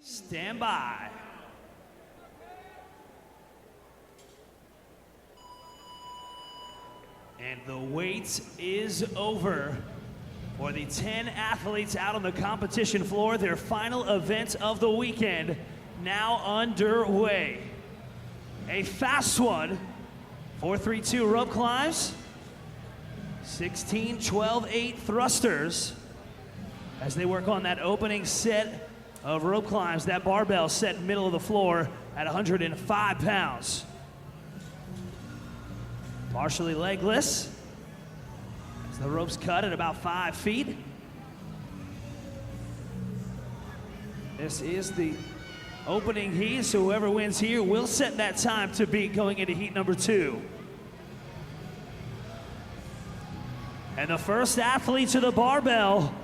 Stand by. And the wait is over for the 10 athletes out on the competition floor. Their final event of the weekend now underway. A fast one, 4-3-2 rope climbs, 16-12-8 thrusters as they work on that opening set of rope climbs. That barbell set in the middle of the floor at 105 pounds. Partially legless as the rope's cut at about 5 feet. This is the opening heat, so whoever wins here will set that time to beat going into heat number 2. And the first athlete to the barbell,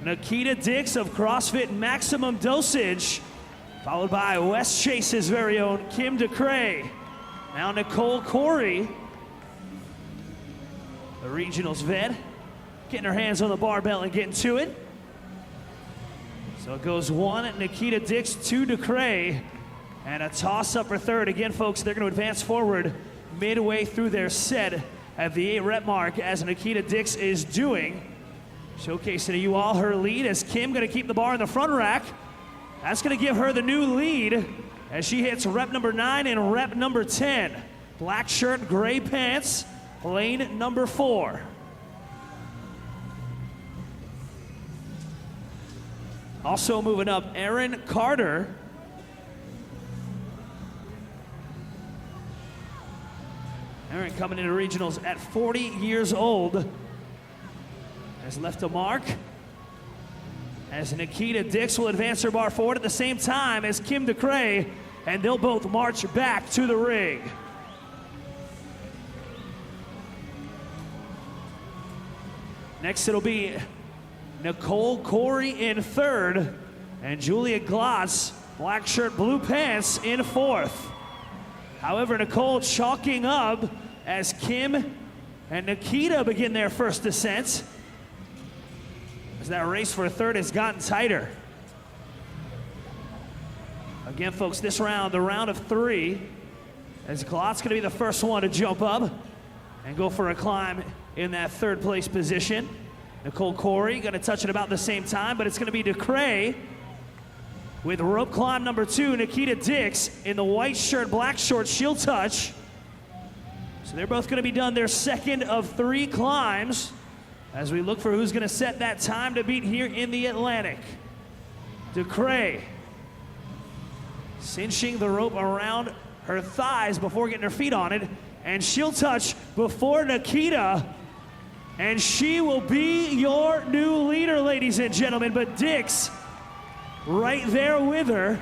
Nikita Dix of CrossFit Maximum Dosage, followed by West Chase's very own Kim DeCray. Now Nicole Corey, the regionals vet, getting her hands on the barbell and getting to it. So it goes 1 Nikita Dix, 2 DeCray, and a toss-up for third. Again, folks, they're going to advance forward midway through their set at the 8 rep mark, as Nikita Dix is doing. Showcasing to you all her lead, as Kim going to keep the bar in the front rack. That's going to give her the new lead as she hits rep number 9 and rep number 10. Black shirt, gray pants, lane number 4. Also moving up, Erin Carter. Erin coming into regionals at 40 years old. Has left a mark as Nikita Dix will advance her bar forward at the same time as Kim DeCray, and they'll both march back to the ring. Next it'll be Nicole Corey in third, and Julia Glotz, black shirt, blue pants, in fourth. However, Nicole chalking up as Kim and Nikita begin their first descent, as that race for third has gotten tighter. Again, folks, this round, the round of 3, as Glotz gonna be the first one to jump up and go for a climb in that third place position. Nicole Corey gonna touch it about the same time, but it's gonna be DeCray with rope climb number 2, Nikita Dix in the white shirt, black shorts, she'll touch. So they're both gonna be done their second of 3 climbs as we look for who's gonna set that time to beat here in the Atlantic. DeCray cinching the rope around her thighs before getting her feet on it, and she'll touch before Nikita, and she will be your new leader, ladies and gentlemen. But Dix right there with her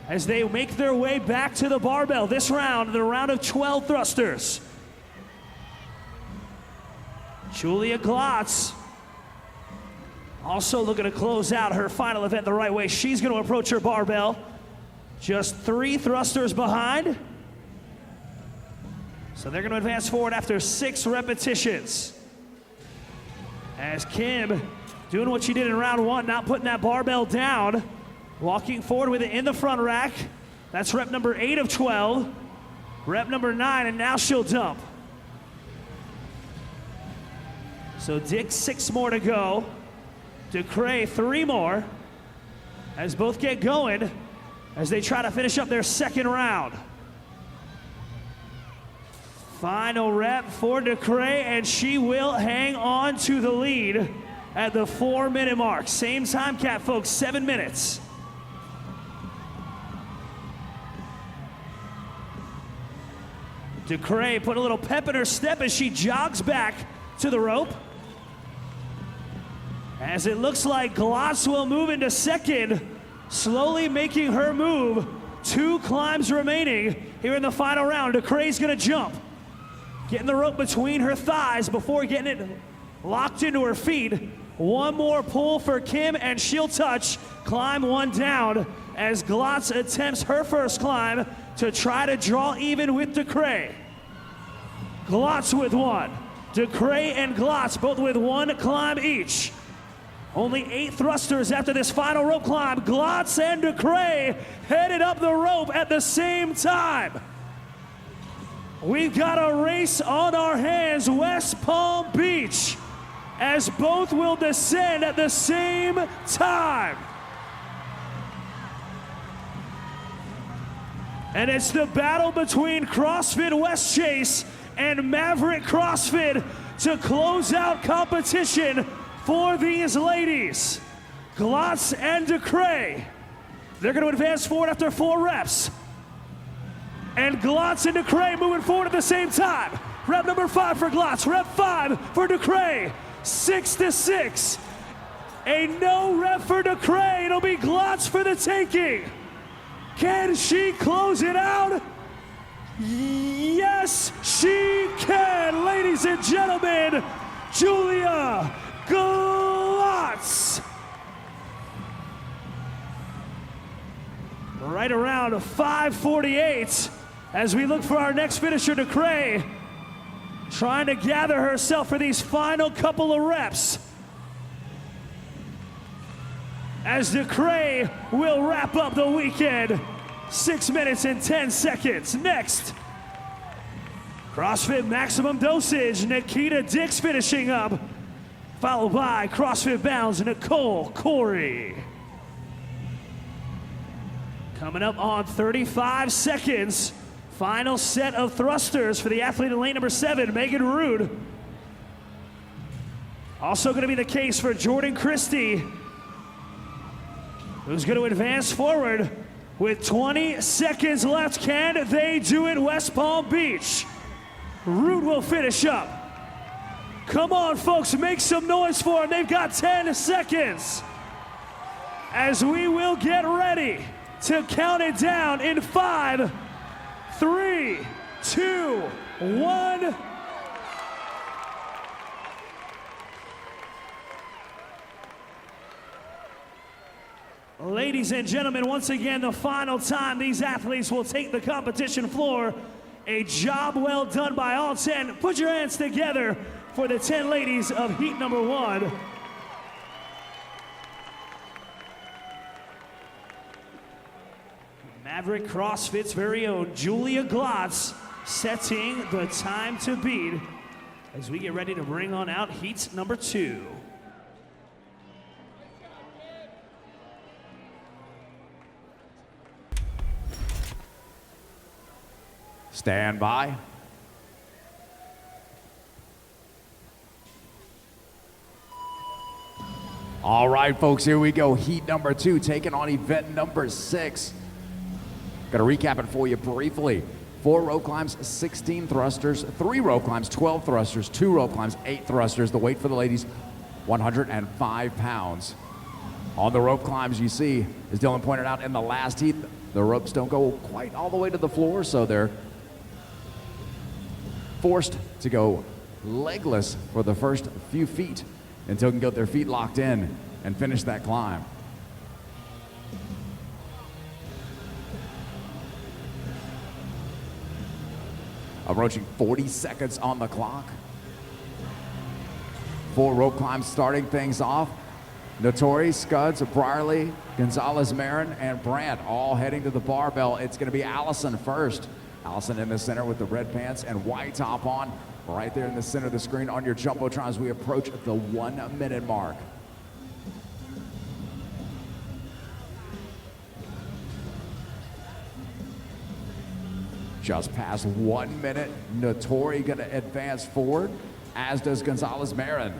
as they make their way back to the barbell. This round, the round of 12 thrusters. Julia Glotz also looking to close out her final event the right way. She's going to approach her barbell just 3 thrusters behind. So they're going to advance forward after 6 repetitions. As Kim doing what she did in round 1, not putting that barbell down, walking forward with it in the front rack. That's rep number 8 of 12, rep number 9, and now she'll dump. So Dix 6 more to go. DeCray 3 more as both get going as they try to finish up their second round. Final rep for DeCray, and she will hang on to the lead at the 4-minute mark. Same time cap, folks, 7 minutes. DeCray put a little pep in her step as she jogs back to the rope. As it looks like Glotz will move into second, slowly making her move. 2 climbs remaining here in the final round. DeCray's gonna jump, getting the rope between her thighs before getting it locked into her feet. 1 more pull for Kim, and she'll touch. Climb 1 down as Glotz attempts her first climb to try to draw even with DeCray. Glotz with 1. DeCray and Glotz both with 1 climb each. Only 8 thrusters after this final rope climb. Glotz and DeCray headed up the rope at the same time. We've got a race on our hands, West Palm Beach, as both will descend at the same time. And it's the battle between CrossFit West Chase and Maverick CrossFit to close out competition for these ladies. Glotz and DeCray, they're going to advance forward after 4 reps. And Glotz and DeCray moving forward at the same time. Rep number 5 for Glotz, rep 5 for DeCray. 6 to 6. A no rep for DeCray. It'll be Glotz for the taking. Can she close it out? Yes, she can, ladies and gentlemen. Julia Glotz. Right around 5:48 as we look for our next finisher, DeCray, trying to gather herself for these final couple of reps. As DeCray will wrap up the weekend. 6 minutes and 10 seconds. Next, CrossFit Maximum Dosage, Nikita Dix finishing up, followed by CrossFit Bounds, Nicole Corey. Coming up on 35 seconds, final set of thrusters for the athlete in lane number 7, Megan Rude. Also going to be the case for Jordan Christie, who's going to advance forward with 20 seconds left. Can they do it, West Palm Beach? Rude will finish up. Come on, folks, make some noise for them. They've got 10 seconds. As we will get ready to count it down in 5, 3, 2, 1. Ladies and gentlemen, once again, the final time these athletes will take the competition floor. A job well done by all 10. Put your hands together for the 10 ladies of heat number 1. Maverick CrossFit's very own Julia Glotz setting the time to beat as we get ready to bring on out heat number 2. Stand by. All right, folks, here we go. Heat number 2, taking on event number 6. Gonna recap it for you briefly. 4 rope climbs, 16 thrusters, 3 rope climbs, 12 thrusters, 2 rope climbs, 8 thrusters. The weight for the ladies, 105 pounds. On the rope climbs, you see, as Dylan pointed out in the last heat, the ropes don't go quite all the way to the floor, so they're forced to go legless for the first few feet until they can get their feet locked in and finish that climb. Approaching 40 seconds on the clock. 4 rope climbs starting things off. Notori, Scuds, Brierly, Gonzalez-Marin, and Brandt all heading to the barbell. It's going to be Allison first. Allison in the center with the red pants and white top on. Right there in the center of the screen on your Jumbotron as we approach the 1 minute mark. Just past 1 minute, Notori gonna advance forward, as does Gonzalez-Marin.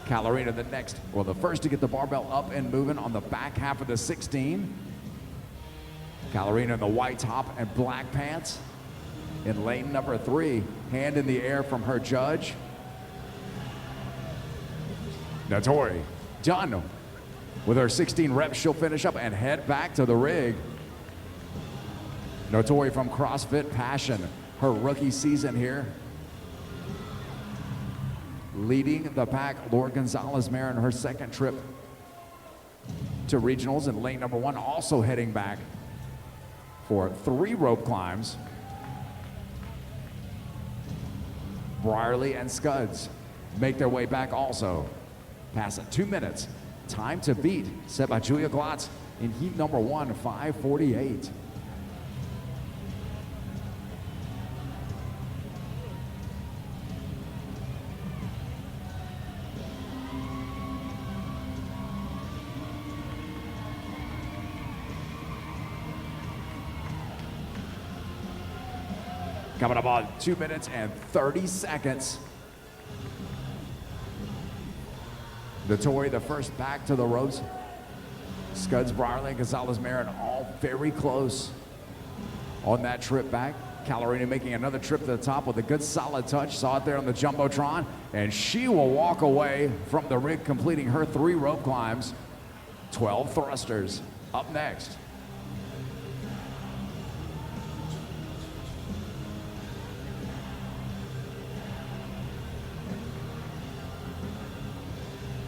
Calorina the next, well, the first to get the barbell up and moving on the back half of the 16. Calorina in the white top and black pants. In lane number 3, hand in the air from her judge. Notori done. With her 16 reps, she'll finish up and head back to the rig. Notori from CrossFit Passion, her rookie season here. Leading the pack, Lord Gonzalez-Marin, her second trip to regionals in lane number 1, also heading back for 3 rope climbs. Brierly and Scuds make their way back also. Past 2 minutes. Time to beat, set by Julia Glotz in heat number 1, 5:48. Coming up on 2 minutes and 30 seconds. Notori the first back to the ropes. Scuds, Brierly, and Gonzalez-Marin all very close on that trip back. Calorina making another trip to the top with a good solid touch. Saw it there on the Jumbotron. And she will walk away from the rig, completing her 3 rope climbs. 12 thrusters up next.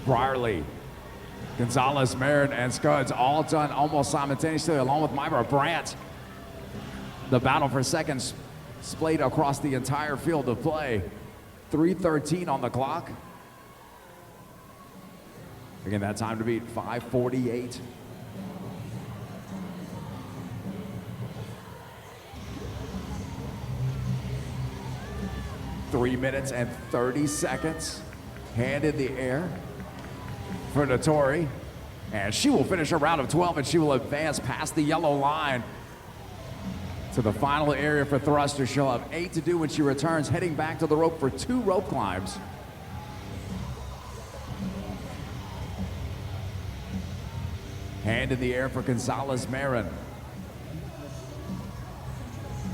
Brierly, Gonzalez-Marin, and Scuds all done almost simultaneously, along with Myra Brandt. The battle for seconds splayed across the entire field of play. 3:13 on the clock. Again, that time to beat, 5:48. Three minutes and 30 seconds. Hand in the air for Notori, and she will finish her round of 12, and she will advance past the yellow line to the final area for thrusters. She'll have 8 to do when she returns, heading back to the rope for 2 rope climbs. Hand in the air for Gonzalez-Marin.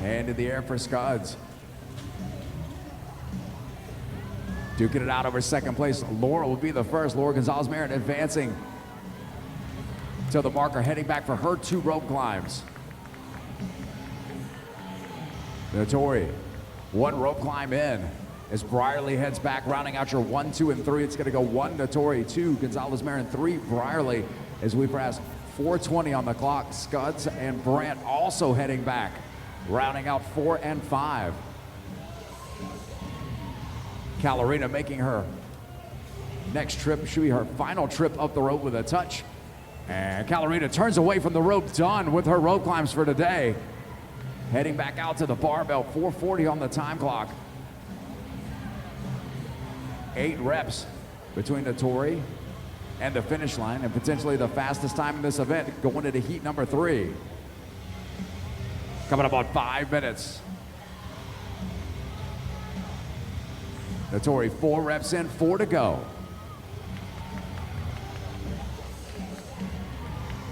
Hand in the air for Scuds. Duking it out over second place. Laura will be the first. Laura Gonzalez-Marin advancing to the marker, heading back for her 2 rope climbs. Notori, 1 rope climb in as Brierly heads back, rounding out your 1, 2, and 3. It's going to go 1 Notori, 2 Gonzalez-Marin, 3 Brierly as we pass 4:20 on the clock. Scuds and Brandt also heading back, rounding out 4 and 5. Calorina making her next trip, should be her final trip up the rope with a touch. And Calorina turns away from the rope, done with her rope climbs for today. Heading back out to the barbell, 4:40 on the time clock. 8 reps between Notori and the finish line, and potentially the fastest time in this event going into heat number 3. Coming up on 5 minutes. Notori 4 reps in, 4 to go.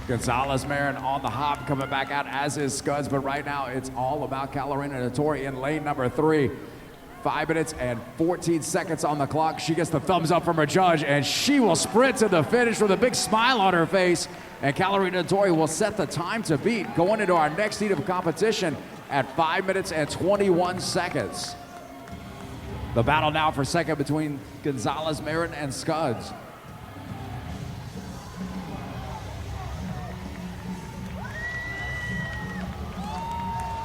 Gonzalez-Marin on the hop, coming back out, as is Scuds, but right now it's all about Calorina Notori in lane number 3. 5 minutes and 14 seconds on the clock. She gets the thumbs up from her judge, and she will sprint to the finish with a big smile on her face. And Calorina Notori will set the time to beat, going into our next heat of competition at 5 minutes and 21 seconds. The battle now for second between Gonzalez-Marin and Scuds.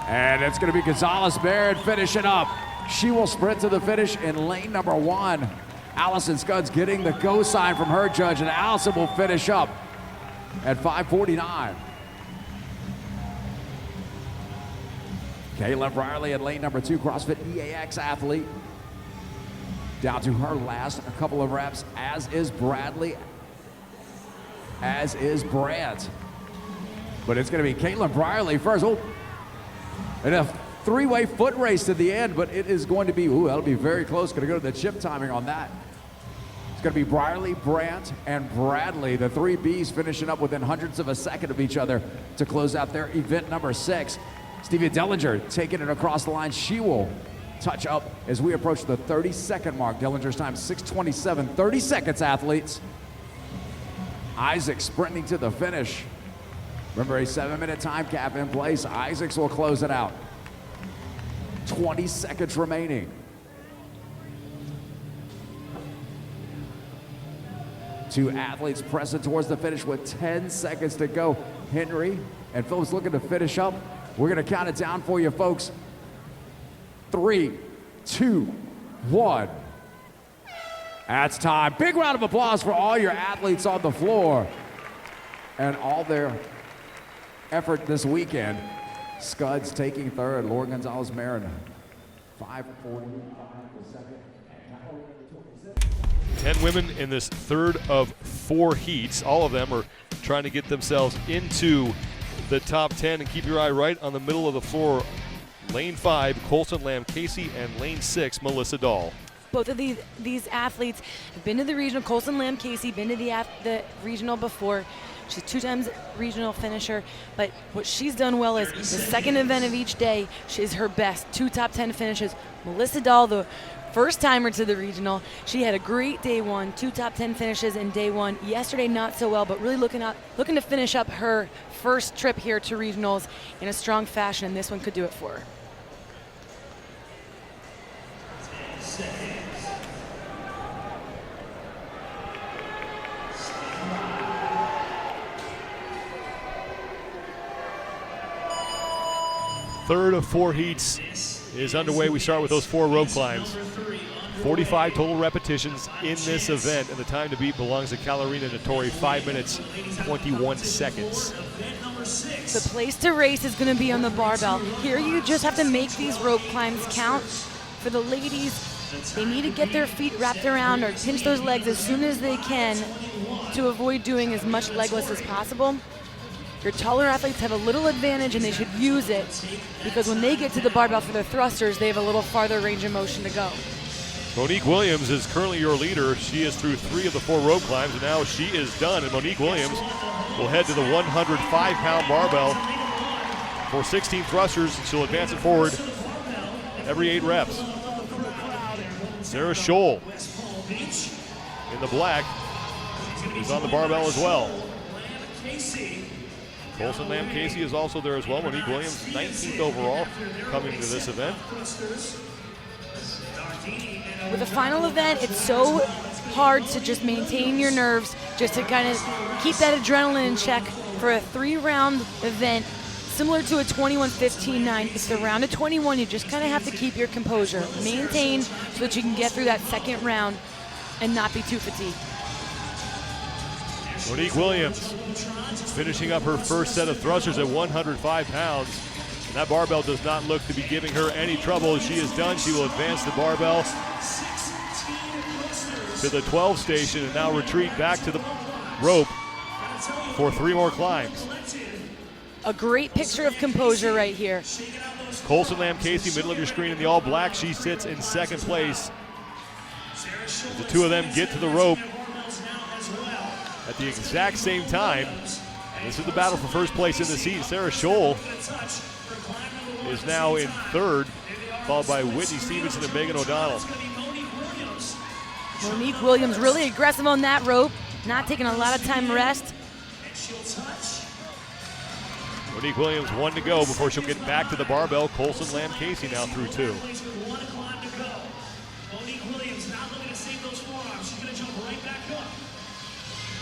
And it's going to be Gonzalez-Marin finishing up. She will sprint to the finish in lane number 1. Allison Scuds getting the go sign from her judge, and Allison will finish up at 5:49. Caitlin Brierly in lane number 2, CrossFit EAX athlete. Down to her last couple of reps, as is Bradley, as is Brandt. But it's going to be Caitlin Brierly first. Oh, and a 3-way foot race to the end, but it is going to be, ooh, that'll be very close. Going to go to the chip timing on that. It's going to be Brierly, Brandt, and Bradley, the 3 Bs finishing up within hundredths of a second of each other to close out their event number 6. Stevie Dellinger taking it across the line. She will touch up as we approach the 30-second mark. Dellinger's time, 6:27, 30 seconds, athletes. Isaac sprinting to the finish. Remember, a 7-minute time cap in place. Isaacs will close it out. 20 seconds remaining. 2 athletes pressing towards the finish with 10 seconds to go. Henry and Phillips looking to finish up. We're going to count it down for you, folks. 3, 2, 1. That's time. Big round of applause for all your athletes on the floor and all their effort this weekend. Scuds taking third. Lauren Gonzalez-Marin, 5:45 for second. 10 women in this third of 4 heats. All of them are trying to get themselves into the top 10. And keep your eye right on the middle of the floor. Lane 5, Colson Lamb Casey, and lane 6, Melissa Dahl. Both of these athletes have been to the regional. Colson Lamb Casey, been to the regional before. She's 2 times regional finisher, but what she's done well is the second event of each day, she's her best. 2 top 10 finishes. Melissa Dahl, the first timer to the regional, she had a great day 1, 2 top 10 finishes in day 1. Yesterday, not so well, but really looking to finish up her first trip here to regionals in a strong fashion, and this one could do it for her. Third of 4 heats is underway. We start with those 4 rope climbs. 45 total repetitions in this event, and the time to beat belongs to Kalarina Nattori, 5 minutes, 21 seconds. The place to race is going to be on the barbell. Here you just have to make these rope climbs count. For the ladies, they need to get their feet wrapped around or pinch those legs as soon as they can to avoid doing as much legless as possible. Your taller athletes have a little advantage, and they should use it because when they get to the barbell for their thrusters, they have a little farther range of motion to go. Monique Williams is currently your leader. She is through 3 of the 4 rope climbs, and now she is done. And Monique Williams will head to the 105-pound barbell for 16 thrusters, and she'll advance it forward every 8 reps. Sarah Scholl in the black is on the barbell as well. Colson Lamb Casey is also there as well. Monique Williams, 19th overall, coming to this event. With a final event, it's so hard to just maintain your nerves, just to kind of keep that adrenaline in check for a 3-round event, similar to a 21-15-9. It's the round of 21. You just kind of have to keep your composure, maintain so that you can get through that second round and not be too fatigued. Monique Williams finishing up her first set of thrusters at 105 pounds. And that barbell does not look to be giving her any trouble. She is done. She will advance the barbell to the 12 station and now retreat back to the rope for 3 more climbs. A great picture of composure right here. Colson Lamb Casey, middle of your screen in the all black. She sits in 2nd place. The 2 of them get to the rope at the exact same time. This is the battle for first place in the heat. Sarah Scholl is now in 3rd, followed by Whitney Stevenson and Megan O'Donnell. Monique Williams really aggressive on that rope, not taking a lot of time to rest. Monique Williams 1 to go before she'll get back to the barbell. Colson Lamb Casey now through 2.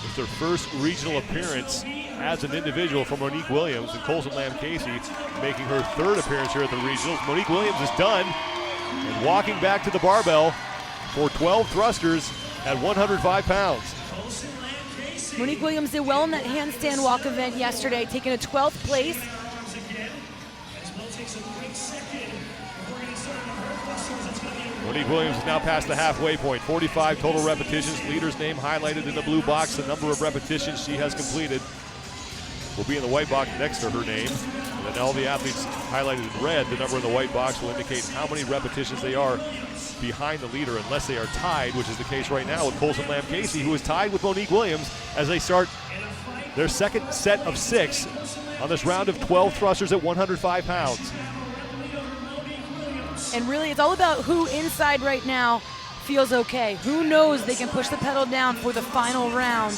It's their first regional appearance as an individual for Monique Williams, and Colson Lamb Casey making her 3rd appearance here at the regionals. Monique Williams is done and walking back to the barbell for 12 thrusters at 105 pounds. Monique Williams did well in that handstand walk event yesterday, taking a 12th place. Monique Williams is now past the halfway point. 45 total repetitions. Leader's name highlighted in the blue box. The number of repetitions she has completed will be in the white box next to her name. And then all the athletes highlighted in red, the number in the white box will indicate how many repetitions they are behind the leader, unless they are tied, which is the case right now with Colson Lamb Casey, who is tied with Monique Williams as they start their second set of 6 on this round of 12 thrusters at 105 pounds. And really, it's all about who inside right now feels okay. Who knows they can push the pedal down for the final round.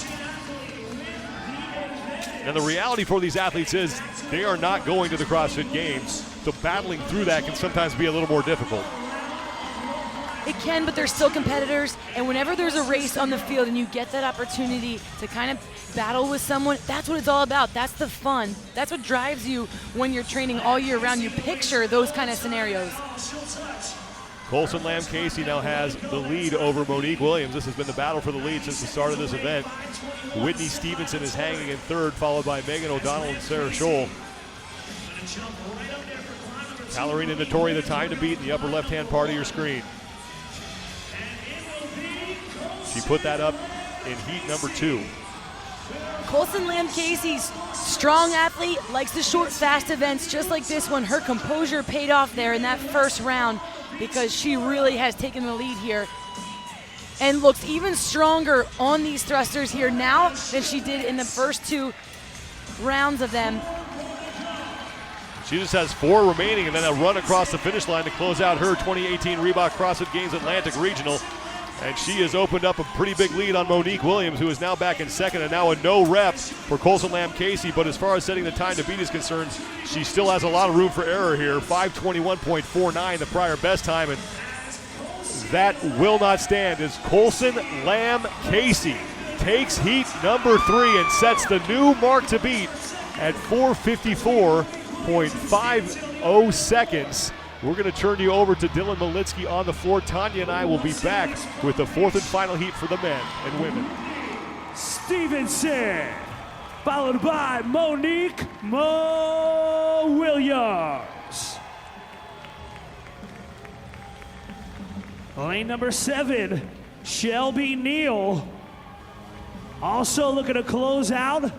And the reality for these athletes is they are not going to the CrossFit Games, so battling through that can sometimes be a little more difficult. It can, but they're still competitors, and whenever there's a race on the field and you get that opportunity to kind of battle with someone, that's what it's all about. That's the fun. That's what drives you when you're training all year round. You picture those kind of scenarios. Colson Lamb Casey now has the lead over Monique Williams. This has been the battle for the lead since the start of this event. Whitney Stevenson is hanging in third, followed by Megan O'Donnell and Sarah Scholl. Kalarina Nattori, the time to beat in the upper left-hand part of your screen. She put that up in heat number 2. Colson Lamb Casey's strong athlete, likes the short, fast events just like this one. Her composure paid off there in that first round because she really has taken the lead here and looks even stronger on these thrusters here now than she did in the first 2 rounds of them. She just has 4 remaining and then a run across the finish line to close out her 2018 Reebok CrossFit Games Atlantic Regional. And she has opened up a pretty big lead on Monique Williams, who is now back in second, and now a no rep for Colson Lamb Casey. But as far as setting the time to beat is concerned, she still has a lot of room for error here. 5:21.49, the prior best time, and that will not stand as Colson Lamb Casey takes heat number 3 and sets the new mark to beat at 4:54.50 seconds. We're going to turn you over to Dylan Malitsky on the floor. Tanya and I will be back with the 4th and final heat for the men and women. Stevenson, followed by Monique Williams. Lane number 7, Shelby Neal. Also looking to close out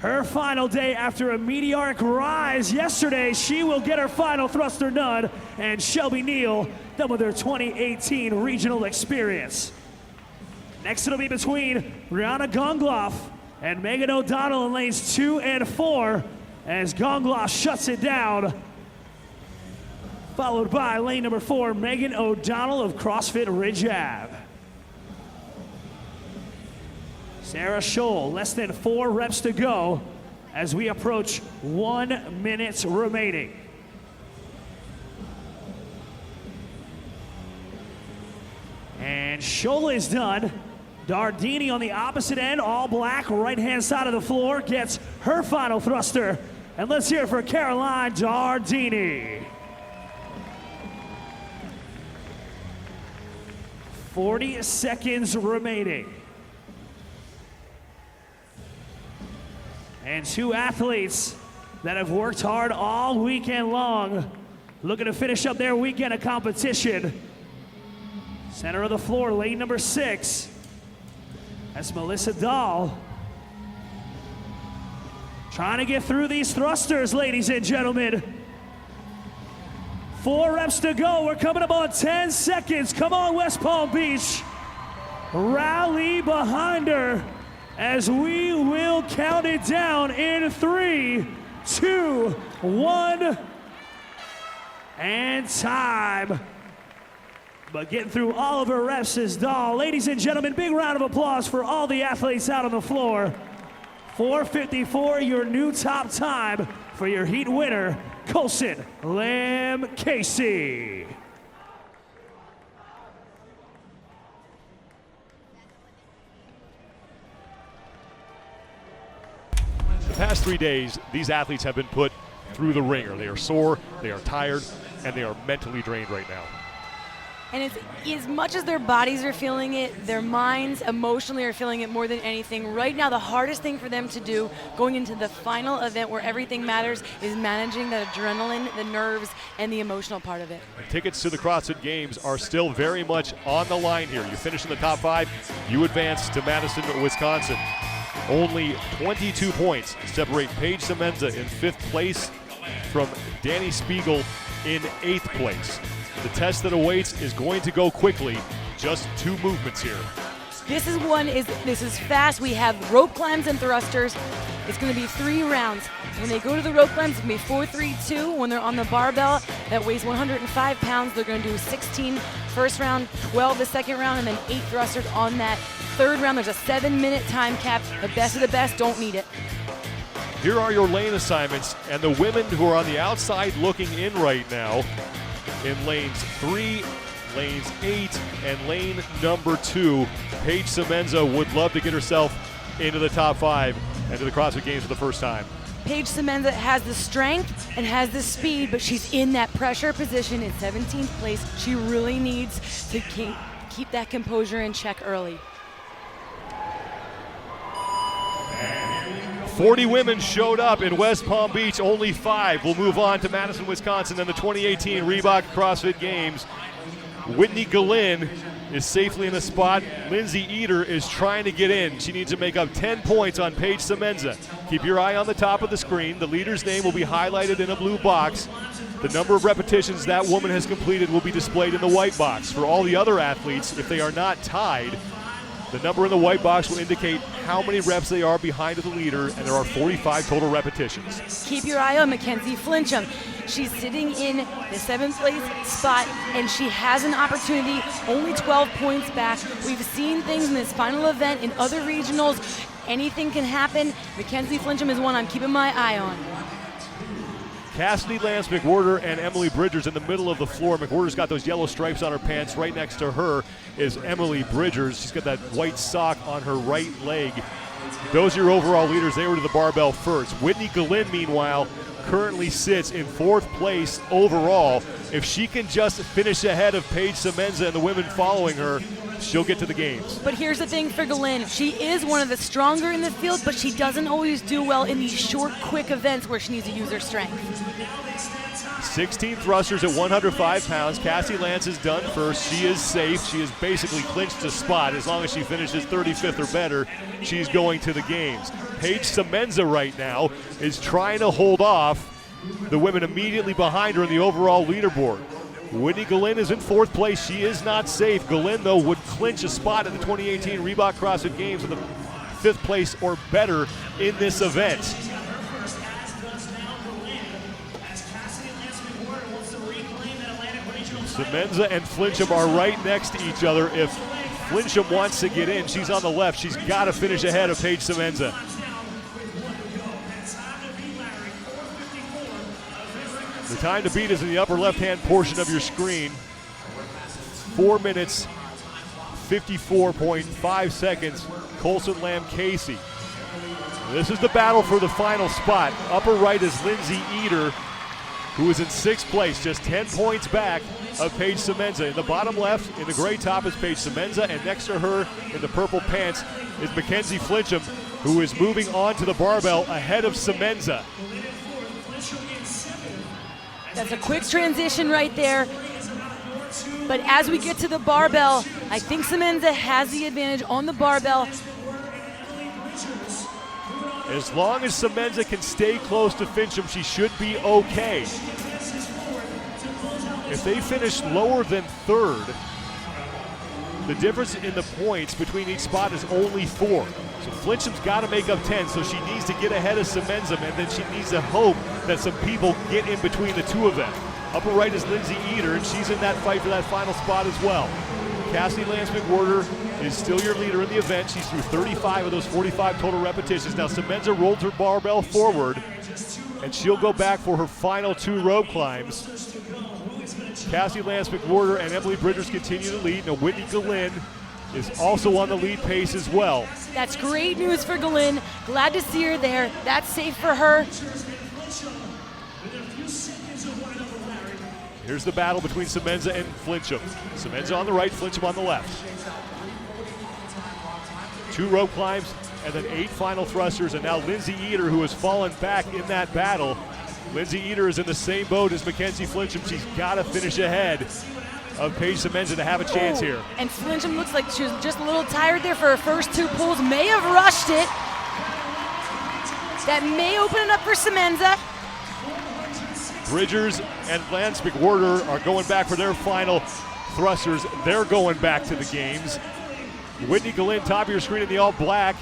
her final day after a meteoric rise yesterday. She will get her final thruster done, and Shelby Neal done with her 2018 regional experience. Next it'll be between Rihanna Gongloff and Megan O'Donnell in lanes 2 and 4 as Gongloff shuts it down. Followed by lane number 4, Megan O'Donnell of CrossFit Ridge Ave. Sarah Scholl, less than 4 reps to go as we approach 1 minute remaining. And Scholl is done. Dardini on the opposite end, all black, right-hand side of the floor, gets her final thruster. And let's hear it for Caroline Dardini. 40 seconds remaining. And 2 athletes that have worked hard all weekend long, looking to finish up their weekend of competition. Center of the floor, lane number 6. That's Melissa Dahl. Trying to get through these thrusters, ladies and gentlemen. 4 reps to go. We're coming up on 10 seconds. Come on, West Palm Beach. Rally behind her as we will count it down in 3, 2, 1, and time. But getting through all of her reps is Dahl. Ladies and gentlemen, big round of applause for all the athletes out on the floor. 4:54, your new top time for your heat winner, Colson Lamb Casey. The past 3 days, these athletes have been put through the ringer. They are sore, they are tired, and they are mentally drained right now. And it's, as much as their bodies are feeling it, their minds emotionally are feeling it more than anything. Right now, the hardest thing for them to do going into the final event where everything matters is managing that adrenaline, the nerves, and the emotional part of it. Tickets to the CrossFit Games are still very much on the line here. You finish in the top 5, you advance to Madison, Wisconsin. Only 22 points separate Paige Semenza in 5th place from Danny Spiegel in 8th place. The test that awaits is going to go quickly. Just 2 movements here. This is fast. We have rope climbs and thrusters. It's going to be 3 rounds. When they go to the rope climbs, it's going to be 4, 3, 2. When they're on the barbell that weighs 105 pounds, they're going to do 16 first round, 12 the second round, and then 8 thrusters on that third round. There's a 7-minute time cap. The best of the best don't need it. Here are your lane assignments, and the women who are on the outside looking in right now in lanes 3, lanes 8, and lane number 2. Paige Semenza would love to get herself into the top 5 and to the CrossFit Games for the first time. Paige Semenza has the strength and has the speed, but she's in that pressure position in 17th place. She really needs to keep that composure in check early. 40 women showed up in West Palm Beach, only 5 will move on to Madison, Wisconsin and the 2018 Reebok CrossFit Games. Whitney Gallin is safely in the spot. Lindsay Eder is trying to get in. She needs to make up 10 points on Paige Semenza. Keep your eye on the top of the screen. The leader's name will be highlighted in a blue box. The number of repetitions that woman has completed will be displayed in the white box. For all the other athletes, if they are not tied, the number in the white box will indicate how many reps they are behind of the leader, and there are 45 total repetitions. Keep your eye on Mackenzie Flincham. She's sitting in the 7th place spot, and she has an opportunity, only 12 points back. We've seen things in this final event in other regionals. Anything can happen. Mackenzie Flincham is one I'm keeping my eye on. Cassidy Lance McWhorter and Emily Bridgers in the middle of the floor. McWhorter's got those yellow stripes on her pants. Right next to her is Emily Bridgers. She's got that white sock on her right leg. Those are your overall leaders. They were to the barbell first. Whitney Gallin, meanwhile, currently sits in 4th place overall. If she can just finish ahead of Paige Semenza and the women following her, she'll get to the games. But here's the thing for Gallin. She is one of the stronger in the field, but she doesn't always do well in these short, quick events where she needs to use her strength. 16 thrusters at 105 pounds. Cassie Lance is done first. She is safe. She has basically clinched a spot. As long as she finishes 35th or better, she's going to the games. Paige Semenza right now is trying to hold off the women immediately behind her in the overall leaderboard. Whitney Gallin is in 4th place. She is not safe. Gallin, though, would clinch a spot at the 2018 Reebok CrossFit Games in the 5th place or better in this event. Semenza and Flincham are right next to each other. If Flincham wants to get in, she's on the left. She's got to finish ahead of Paige Semenza. The time to beat is in the upper left-hand portion of your screen. 4 minutes, 54.5 seconds. Colson Lamb Casey. This is the battle for the final spot. Upper right is Lindsay Eder, who is in 6th place, just 10 points back of Paige Semenza. In the bottom left, in the gray top, is Paige Semenza, and next to her in the purple pants is Mackenzie Flincham, who is moving on to the barbell ahead of Semenza. That's a quick transition right there. But as we get to the barbell, I think Semenza has the advantage on the barbell. As long as Semenza can stay close to Flincham, she should be okay. If they finish lower than 3rd, the difference in the points between each spot is only 4. So Flincham's got to make up 10, so she needs to get ahead of Semenza, and then she needs to hope that some people get in between the two of them. Upper right is Lindsay Eder, and she's in that fight for that final spot as well. Cassidy Lance McWhorter is still your leader in the event. She's through 35 of those 45 total repetitions. Now Semenza rolled her barbell forward, and she'll go back for her final 2 rope climbs. Cassidy Lance McWhorter and Emily Bridgers continue to lead. Now Whitney Gallin is also on the lead pace as well. That's great news for Gallin. Glad to see her there. That's safe for her. Here's the battle between Semenza and Flincham. Semenza on the right, Flincham on the left. 2 rope climbs and then 8 final thrusters, and now Lindsay Eder, who has fallen back in that battle. Lindsay Eder is in the same boat as Mackenzie Flincham. She's got to finish ahead of Paige Semenza to have a chance here. And Flincham looks like she was just a little tired there for her first 2 pulls. May have rushed it. That may open it up for Semenza. Bridgers and Lance McWhorter are going back for their final thrusters. They're going back to the games. Whitney Gallin, top of your screen in the all black.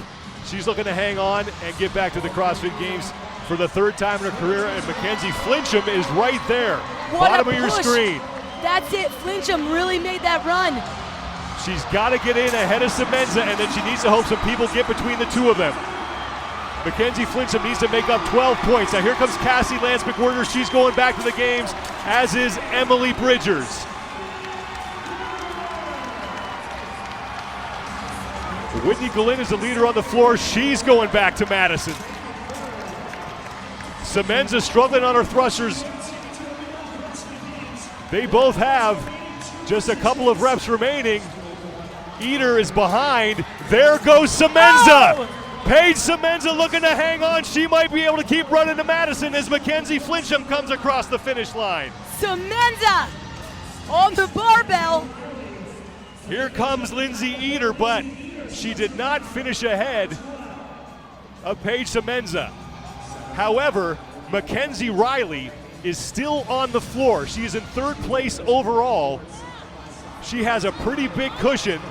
She's looking to hang on and get back to the CrossFit Games for the 3rd time in her career, and Mackenzie Flincham is right there. What bottom a of your push. screen. That's it. Flincham really made that run. She's got to get in ahead of Semenza, and then she needs to hope some people get between the two of them. Mackenzie Flincham needs to make up 12 points. Now here comes Cassie Lance McWhorter. She's going back to the games, as is Emily Bridgers. Whitney Gallin is the leader on the floor. She's going back to Madison. Semenza struggling on her thrusters. They both have just a couple of reps remaining. Eater is behind. There goes Semenza. Oh! Paige Semenza looking to hang on. She might be able to keep running to Madison as Mackenzie Flincham comes across the finish line. Semenza on the barbell. Here comes Lindsay Eater, but she did not finish ahead of Paige Semenza. However, Mackenzie Riley is still on the floor. She is in third place overall. She has a pretty big cushion.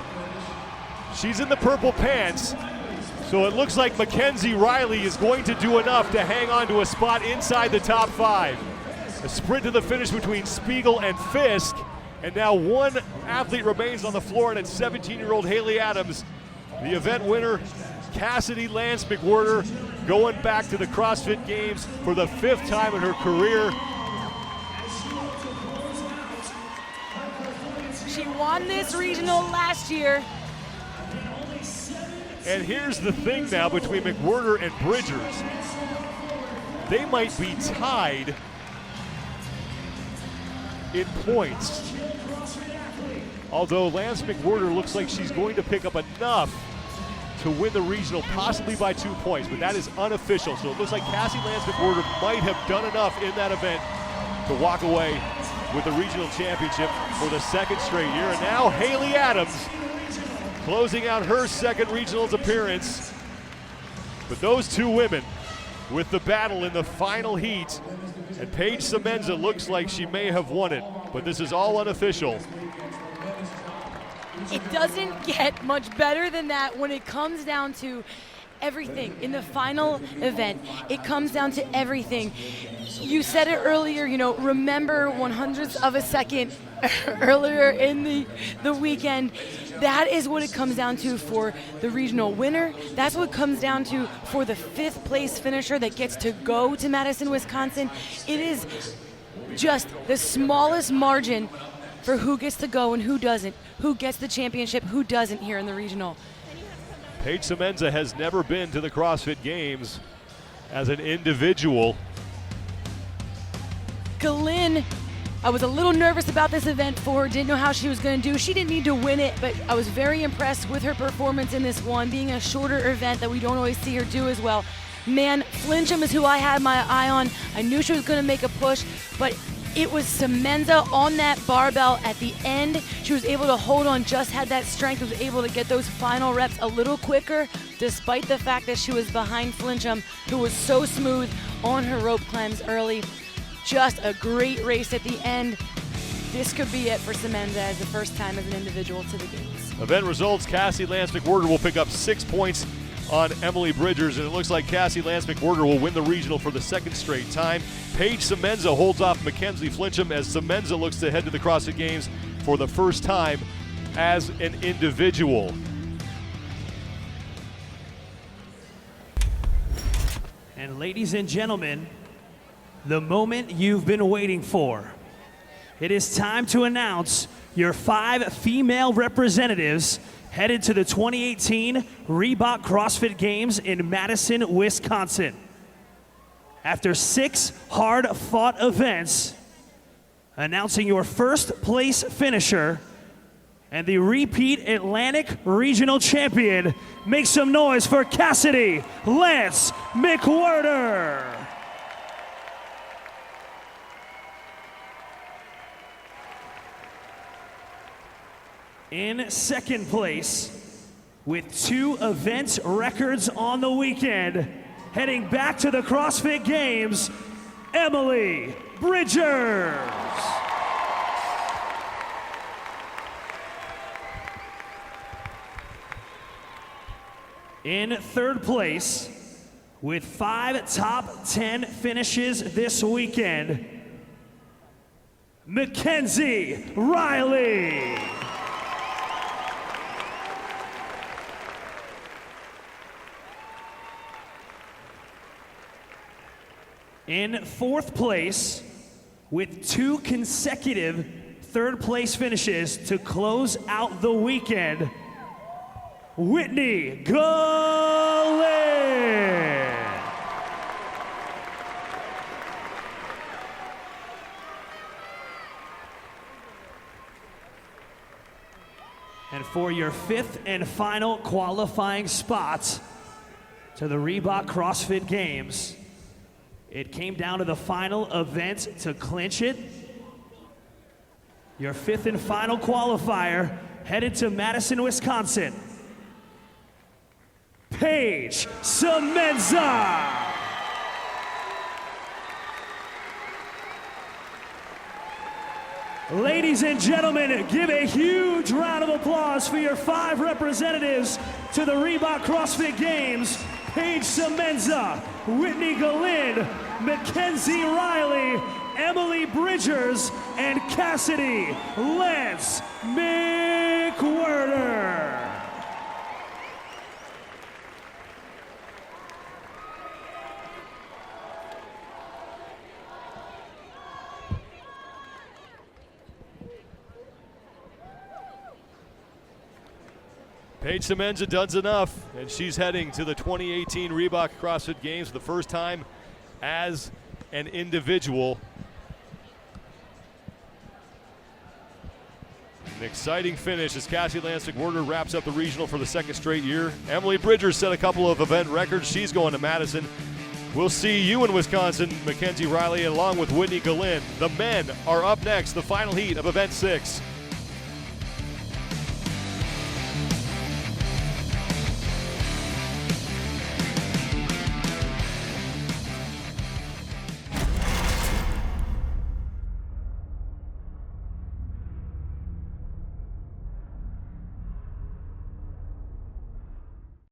She's in the purple pants. So it looks like Mackenzie Riley is going to do enough to hang on to a spot inside the top 5. A sprint to the finish between Spiegel and Fisk. And now one athlete remains on the floor, and it's 17-year-old Haley Adams. The event winner, Cassidy Lance McWhorter, going back to the CrossFit Games for the 5th time in her career. She won this regional last year. And here's the thing now between McWhorter and Bridgers. They might be tied in points. Although Lance McWhorter looks like she's going to pick up enough to win the regional, possibly by 2 points, but that is unofficial. So it looks like Cassie Lance McWhorter might have done enough in that event to walk away with the regional championship for the 2nd straight year. And now Haley Adams closing out her 2nd regionals appearance. But those two women with the battle in the final heat, and Paige Semenza looks like she may have won it, but this is all unofficial. It doesn't get much better than that when it comes down to everything in the final event. It comes down to everything. You said it earlier, remember 100ths of a second earlier in the weekend. That is what it comes down to for the regional winner. That's what it comes down to for the 5th place finisher that gets to go to Madison, Wisconsin. It is just the smallest margin for who gets to go and who doesn't, who gets the championship, who doesn't here in the regional. Paige Semenza has never been to the CrossFit Games as an individual. Galyn, I was a little nervous about this event for her, didn't know how she was going to do. She didn't need to win it, but I was very impressed with her performance in this one, being a shorter event that we don't always see her do as well. Man, Flincham is who I had my eye on. I knew she was going to make a push, but it was Semenza on that barbell at the end. She was able to hold on, just had that strength, was able to get those final reps a little quicker, despite the fact that she was behind Flincham, who was so smooth on her rope climbs early. Just a great race at the end. This could be it for Semenza as the first time as an individual to the Games. Event results, Cassie Lance McWhorter will pick up 6 points on Emily Bridgers, and it looks like Cassie Lance McWhorter will win the regional for the 2nd straight time. Paige Semenza holds off Mackenzie Flincham as Semenza looks to head to the CrossFit Games for the first time as an individual. And ladies and gentlemen, the moment you've been waiting for. It is time to announce your 5 female representatives headed to the 2018 Reebok CrossFit Games in Madison, Wisconsin. After 6 hard-fought events, announcing your first place finisher and the repeat Atlantic Regional Champion, make some noise for Cassidy Lance McWhorter. In 2nd place, with 2 event records on the weekend, heading back to the CrossFit Games, Emily Bridgers. In 3rd place, with 5 top 10 finishes this weekend, Mackenzie Riley. In 4th place, with 2 consecutive 3rd place finishes to close out the weekend, Whitney Galyn. for your 5th and final qualifying spot to the Reebok CrossFit Games. It came down to the final event to clinch it. Your 5th and final qualifier headed to Madison, Wisconsin. Paige Semenza. Ladies and gentlemen, give a huge round of applause for your 5 representatives to the Reebok CrossFit Games. Paige Semenza, Whitney Galind, Mackenzie Riley, Emily Bridgers, and Cassidy Lance McWhirter. Paige Semenza does enough, and she's heading to the 2018 Reebok CrossFit Games for the first time as an individual. An exciting finish as Cassie Lance McWhirter wraps up the regional for the 2nd straight year. Emily Bridgers set a couple of event records. She's going to Madison. We'll see you in Wisconsin, Mackenzie Riley, along with Whitney Galind. The men are up next, the final heat of Event 6.